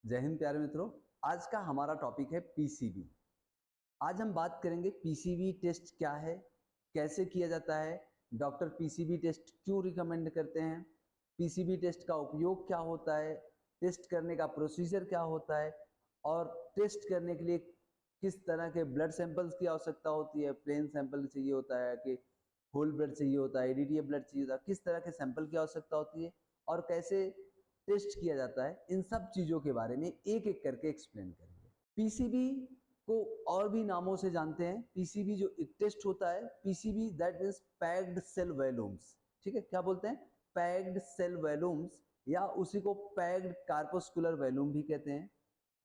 जय हिंद प्यारे मित्रों। आज का हमारा टॉपिक है पीसीबी। आज हम बात करेंगे पीसीबी टेस्ट क्या है, कैसे किया जाता है, डॉक्टर पीसीबी टेस्ट क्यों रिकमेंड करते हैं, पीसीबी टेस्ट का उपयोग क्या होता है, टेस्ट करने का प्रोसीजर क्या होता है और टेस्ट करने के लिए किस तरह के ब्लड सैंपल्स की आवश्यकता होती है। प्लेन सैंपल चाहिए होता है कि होल ब्लड चाहिए होता है, एडीटीए ब्लड चाहिए होता है, किस तरह के सैंपल की आवश्यकता होती है और कैसे टेस्ट किया जाता है, इन सब चीज़ों के बारे में एक एक करके एक्सप्लेन करेंगे। पीसीबी को और भी नामों से जानते हैं। पीसीबी जो एक टेस्ट होता है, PCB that means packed cell volumes. ठीक है, क्या बोलते हैं? पैक्ड सेल वॉल्यूम्स, या उसी को पैक्ड कार्पोस्कुलर वॉल्यूम भी कहते हैं।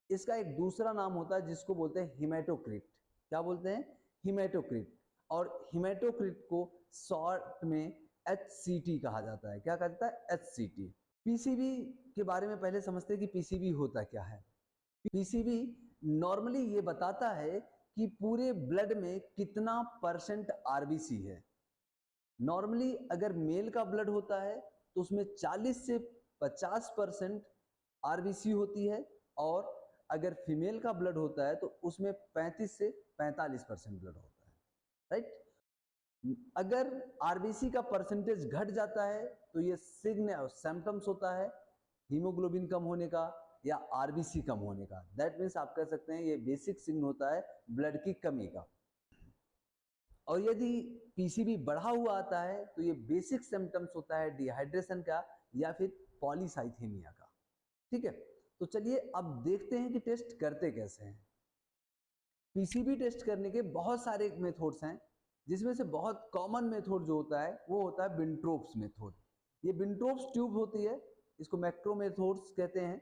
इसका एक दूसरा नाम होता है जिसको बोलते हैं हिमेटोक्रिट। क्या बोलते हैं? हिमेटोक्रिट। और हिमेटोक्रिट को शॉर्ट में एचसीटी कहा जाता है। क्या कहा जाता है? एचसीटी। पीसीबी के बारे में पहले समझते हैं कि पीसीबी होता क्या है। पीसीबी नॉर्मली ये बताता है कि पूरे ब्लड में कितना परसेंट आरबीसी है। नॉर्मली अगर मेल का ब्लड होता है तो उसमें 40 से 50% आरबीसी होती है, और अगर फीमेल का ब्लड होता है तो उसमें 35 से 45% ब्लड होता है। राइट? अगर आरबीसी का परसेंटेज घट जाता है तो ये सिग्न सिम्टम्स होता है हीमोग्लोबिन कम होने का या आरबीसी कम होने का। दैट मीन्स आप कह सकते हैं ये बेसिक सिग्न होता है ब्लड की कमी का। और यदि पीसीबी बढ़ा हुआ आता है तो ये बेसिक सिम्टम्स होता है डिहाइड्रेशन का या फिर पॉलीसाइथेमिया का। ठीक है, तो चलिए अब देखते हैं कि टेस्ट करते कैसे हैं। पीसीबी टेस्ट करने के बहुत सारे मेथड्स हैं, जिसमें से बहुत कॉमन मेथड जो होता है वो होता है बिंट्रोप्स मेथड। ये बिंट्रोप्स ट्यूब होती है, इसको मैक्रोमेथोड्स कहते हैं।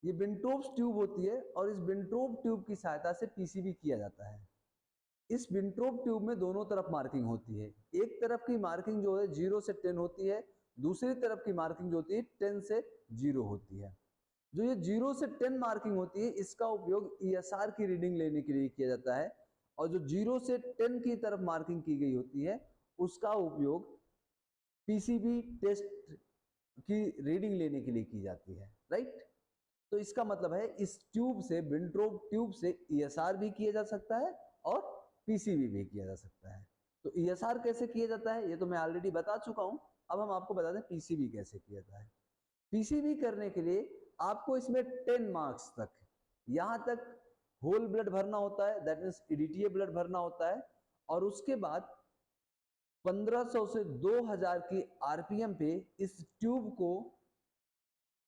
ये बिंट्रोप्स ट्यूब होती है और इस बिंट्रोप ट्यूब की सहायता से पीसीबी किया जाता है। इस विंट्रोप ट्यूब में दोनों तरफ मार्किंग होती है। एक तरफ की मार्किंग जो है 0 से 10 होती है, दूसरी तरफ की मार्किंग जो होती है 10 से 0 होती है। जो ये 0 से 10 मार्किंग होती है इसका उपयोग ईएसआर की रीडिंग लेने के लिए किया जाता है, और जो 0 से 10 की तरफ मार्किंग की गई होती है उसका उपयोग पीसीबी टेस्ट की रीडिंग लेने के लिए की जाती है। राइट? तो इसका मतलब है इस ट्यूब से, विंट्रोप ट्यूब से ईएसआर भी किया जा सकता है और पीसीबी भी किया जा सकता है। तो ईएसआर कैसे किया जाता है ये तो मैं ऑलरेडी बता चुका हूं। अब हम आपको बता दें पीसीबी कैसे किया जाता है। पीसीबी करने के लिए आपको इसमें 10 मार्क्स तक, यहां तक होल ब्लड भरना होता है, दैट मीन्स ईडीटीए ब्लड भरना होता है, और उसके बाद 1500 से 2000 की आरपीएम पे इस ट्यूब को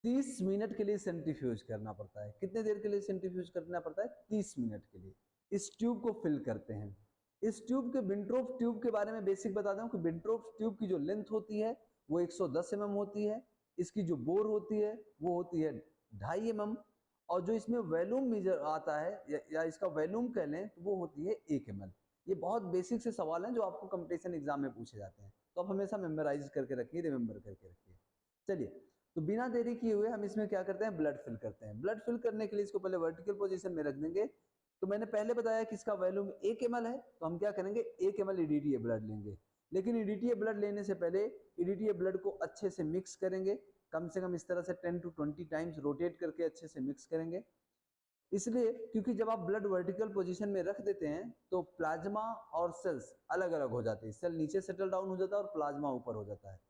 30 मिनट के लिए सेंट्रीफ्यूज करना पड़ता है। कितने देर के लिए सेंट्रीफ्यूज करना पड़ता है? 30 मिनट के लिए इस ट्यूब को फिल करते हैं। इस ट्यूब के विंट्रोप ट्यूब के बारे में बेसिक बता दूं कि विंट्रोप ट्यूब की जो लेंथ होती है वो 110 mm होती है। इसकी जो बोर होती है वो होती है 2.5 mm, और जो इसमें वैल्यूम मेजर आता है या इसका वैल्यूम कह लें तो वो होती है 1 ml। ये बहुत बेसिक से सवाल हैं जो आपको कंपटीशन एग्जाम में पूछे जाते हैं, तो आप हमेशा मेमोराइज करके रखिए, रिमेंबर करके रखिए। चलिए, तो बिना देरी किए हुए हम इसमें क्या करते हैं? ब्लड फिल करते हैं। ब्लड फिल करने के लिए इसको पहले वर्टिकल पोजीशन में रख देंगे। तो मैंने पहले बताया कि इसका वॉल्यूम 1 ml है, तो हम क्या करेंगे? 1 ml ईडीटीए ब्लड लेंगे। लेकिन ईडीटीए ब्लड लेने से पहले ईडीटीए ब्लड को अच्छे से मिक्स करेंगे, कम से कम इस तरह से 10 to 20 टाइम्स रोटेट करके अच्छे से मिक्स करेंगे। इसलिए क्योंकि जब आप ब्लड वर्टिकल पोजीशन में रख देते हैं तो प्लाज्मा और सेल्स अलग अलग हो जाते हैं। सेल नीचे सेटल डाउन हो जाता है और प्लाज्मा ऊपर हो जाता है।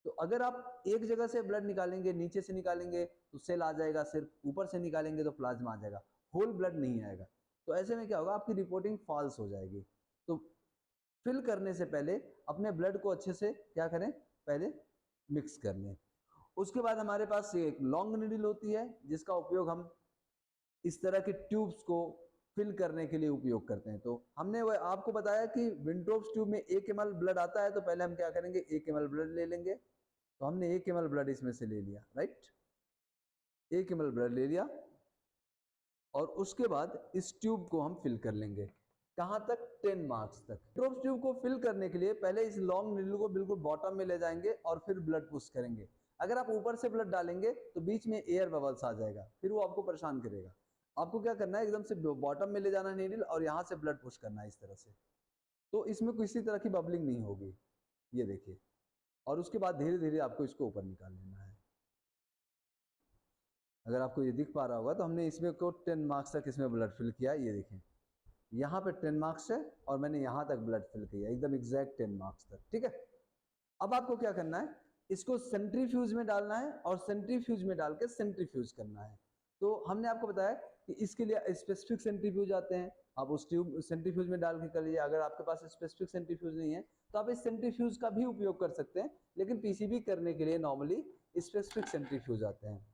तो अगर आप एक जगह से ब्लड निकालेंगे, नीचे से निकालेंगे तो सेल आ जाएगा, सिर्फ ऊपर से निकालेंगे तो प्लाज्मा आ जाएगा, होल ब्लड नहीं आएगा। तो ऐसे में क्या होगा? आपकी रिपोर्टिंग फॉल्स हो जाएगी। तो फिल करने से पहले अपने ब्लड को अच्छे से क्या करें? पहले मिक्स कर लें। उसके बाद हमारे पास एक लॉन्ग नीडल होती है जिसका उपयोग हम इस तरह के ट्यूब्स को फिल करने के लिए उपयोग करते हैं। तो हमने वो आपको बताया कि विंट्रोप्स ट्यूब में 1 ml ब्लड आता है, तो पहले हम क्या करेंगे? 1 ml ब्लड ले लेंगे। तो हमने 1 ml ब्लड इसमें से ले लिया। राइट? 1 ml ब्लड ले लिया और उसके बाद इस ट्यूब को हम फिल कर लेंगे। कहां तक? 10 मार्क्स तक। विंट्रोप्स ट्यूब को फिल करने के लिए पहले इस लॉन्ग नीडल को बिल्कुल बॉटम में ले जाएंगे और फिर ब्लड पुश करेंगे। अगर आप ऊपर से ब्लड डालेंगे तो बीच में एयर बबल्स आ जाएगा, फिर वो आपको परेशान करेगा। आपको क्या करना है? एकदम से बॉटम में ले जाना है नीडल और यहां से ब्लड पुश करना है इस तरह से। तो इसमें किसी तरह की बबलिंग नहीं होगी, ये देखिए। और उसके बाद धीरे धीरे आपको इसको ऊपर निकाल लेना है। अगर आपको ये दिख पा रहा होगा तो हमने इसमें को 10 मार्क्स तक इसमें ब्लड फिल किया, ये देखें यहाँ पे 10 मार्क्स है और मैंने यहाँ तक ब्लड फिल किया एकदम एग्जैक्ट 10 मार्क्स तक, ठीक है। अब आपको क्या करना है, इसको सेंट्रीफ्यूज में डालना है और सेंट्रीफ्यूज में डाल के सेंट्रीफ्यूज करना है। तो हमने आपको बताया कि इसके लिए स्पेसिफिक सेंट्रीफ्यूज आते हैं, आप उस ट्यूब सेंट्रीफ्यूज में डाल के कर लीजिए। अगर आपके पास स्पेसिफिक सेंट्रीफ्यूज नहीं है तो आप इस सेंट्रीफ्यूज का भी उपयोग कर सकते हैं, लेकिन पीसीबी करने के लिए नॉर्मली स्पेसिफिक सेंट्रीफ्यूज आते हैं।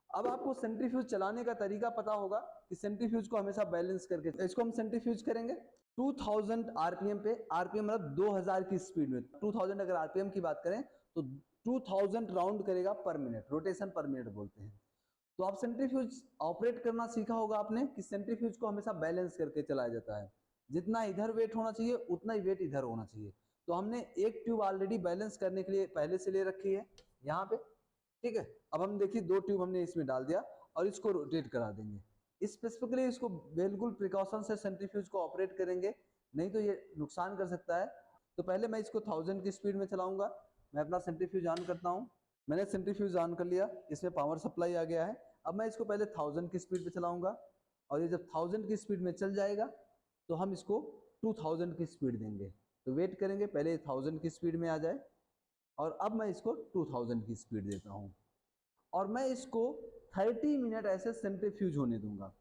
अब आपको सेंट्रीफ्यूज चलाने का तरीका पता होगा कि सेंट्रीफ्यूज को हमेशा बैलेंस करके, इसको हम सेंट्रीफ्यूज करेंगे 2000 आरपीएम पे, आरपीएम मतलब 2000 की स्पीड में। 2000 अगर आरपीएम की बात करें तो 2000 राउंड करेगा पर मिनट, रोटेशन पर मिनट बोलते हैं। तो आप सेंट्रीफ्यूज ऑपरेट करना सीखा होगा आपने कि सेंट्रीफ्यूज को हमेशा बैलेंस करके चलाया जाता है, जितना इधर वेट होना चाहिए उतना ही वेट इधर होना चाहिए। तो हमने एक ट्यूब ऑलरेडी बैलेंस करने के लिए पहले से ले रखी है यहाँ पे, ठीक है। अब हम देखिए 2 ट्यूब हमने इसमें डाल दिया और इसको रोटेट करा देंगे। स्पेसिफिकली इसको बिल्कुल प्रिकॉशन से सेंट्रीफ्यूज को ऑपरेट करेंगे, नहीं तो ये नुकसान कर सकता है। तो पहले मैं इसको 1000 की स्पीड में चलाऊंगा। मैं अपना सेंट्रीफ्यूज ऑन करता हूँ, मैंने सेंट्रीफ्यूज ऑन कर लिया, इसमें पावर सप्लाई आ गया है। अब मैं इसको पहले 1000 की स्पीड पे चलाऊंगा और ये जब 1000 की स्पीड में चल जाएगा तो हम इसको 2000 की स्पीड देंगे। तो वेट करेंगे पहले 1000 की स्पीड में आ जाए और अब मैं इसको 2000 की स्पीड देता हूँ और मैं इसको 30 मिनट ऐसे सेंट्रीफ्यूज होने दूंगा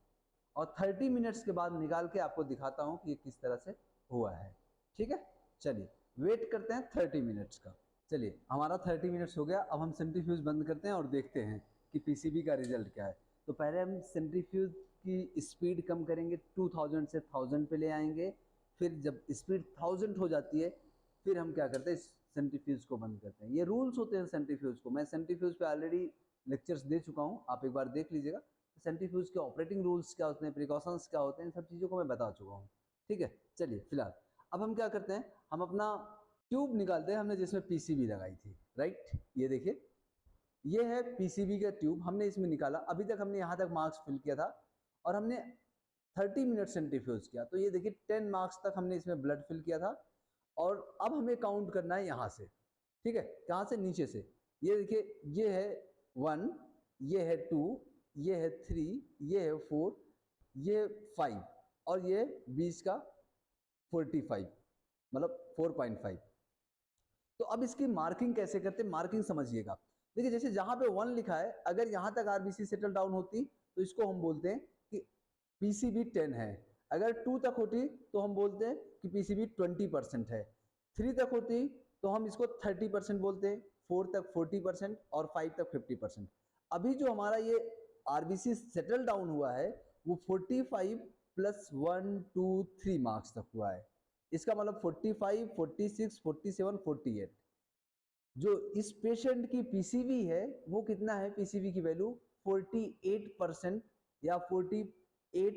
और 30 मिनट्स के बाद निकाल के आपको दिखाता हूँ कि ये किस तरह से हुआ है, ठीक है। चलिए वेट करते हैं 30 मिनट्स का। चलिए हमारा 30 मिनट्स हो गया। अब हम सेंट्रीफ्यूज बंद करते हैं और देखते हैं कि पीसीबी का रिजल्ट क्या है। तो पहले हम सेंट्रीफ्यूज की स्पीड कम करेंगे, 2000 से 1000 पे ले आएंगे। फिर जब स्पीड 1000 हो जाती है फिर हम क्या करते हैं, सेंट्रीफ्यूज को बंद करते हैं। ये रूल्स होते हैं सेंट्रीफ्यूज को, मैं सेंट्रीफ्यूज पे ऑलरेडी लेक्चर्स दे चुका हूँ, आप एक बार देख लीजिएगा। सेंट्रीफ्यूज के ऑपरेटिंग रूल्स क्या होते हैं, प्रिकॉशंस क्या होते हैं, इन सब चीज़ों को मैं बता चुका हूँ, ठीक है। चलिए फिलहाल अब हम क्या करते हैं, हम अपना ट्यूब निकालते हैं हमने जिसमें पीसीबी लगाई थी, राइट। ये देखिए ये है पीसीबी का ट्यूब, हमने इसमें निकाला। अभी तक हमने यहाँ तक मार्क्स फिल किया था और हमने 30 मिनट सेंट्रीफ्यूज किया। तो ये देखिए 10 मार्क्स तक हमने इसमें ब्लड फिल किया था और अब हमें काउंट करना है यहाँ से, ठीक है। कहाँ से, नीचे से। ये देखिए ये है 1, ये है 2, ये है 3, ये है 4, ये 5 और ये 20 का 45 मतलब 4.5। तो अब इसकी मार्किंग कैसे करते हैं, मार्किंग समझिएगा। देखिए जैसे जहां पे 1 लिखा है, अगर यहां तक आरबीसी सेटल डाउन होती तो इसको हम बोलते हैं कि पीसीबी 10 है। अगर 2 तक होती तो हम बोलते हैं कि पीसीबी 20% है। 3 तक होती तो हम इसको 30% बोलते हैं, 4 तक 40% और 5 तक 50%। अभी जो हमारा ये आरबीसी सेटल डाउन हुआ है वो 45 प्लस 1 2 3 मार्क्स तक हुआ है। इसका मतलब 45, 46, 47, 48। जो इस पेशेंट की पीसीबी है वो कितना है, पीसीबी की वैल्यू 48% या 48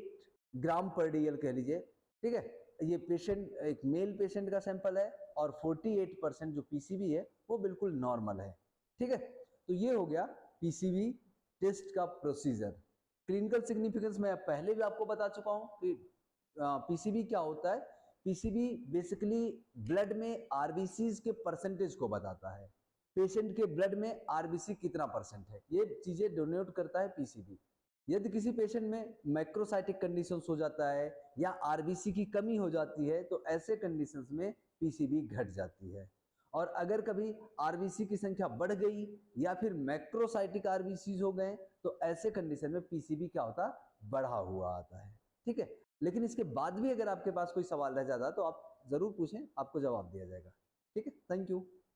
ग्राम पर डीएल कह लीजिए, ठीक है। ये पेशेंट एक मेल पेशेंट का सैंपल है और 48% जो पीसीबी है वो बिल्कुल नॉर्मल है, ठीक है। तो ये हो गया पीसीबी टेस्ट का प्रोसीजर। क्लिनिकल सिग्निफिकेंस मैं पहले भी आपको बता चुका हूँ कि पीसीबी क्या होता है। पीसीबी बेसिकली ब्लड में आरबीसीज के परसेंटेज को बताता है, पेशेंट के ब्लड में आरबीसी कितना परसेंट है, ये चीजें डोनेट करता है पीसीबी। यदि किसी पेशेंट में मैक्रोसाइटिक कंडीशंस हो जाता है या आरबीसी की कमी हो जाती है तो ऐसे कंडीशंस में पीसीबी घट जाती है। और अगर कभी आरबीसी की संख्या बढ़ गई या फिर मैक्रोसाइटिक आरबीसी हो गए तो ऐसे कंडीशन में पीसीबी क्या होता है, बढ़ा हुआ आता है, ठीक है। लेकिन इसके बाद भी अगर आपके पास कोई सवाल रह जाता तो आप जरूर पूछें, आपको जवाब दिया जाएगा, ठीक है। Thank you.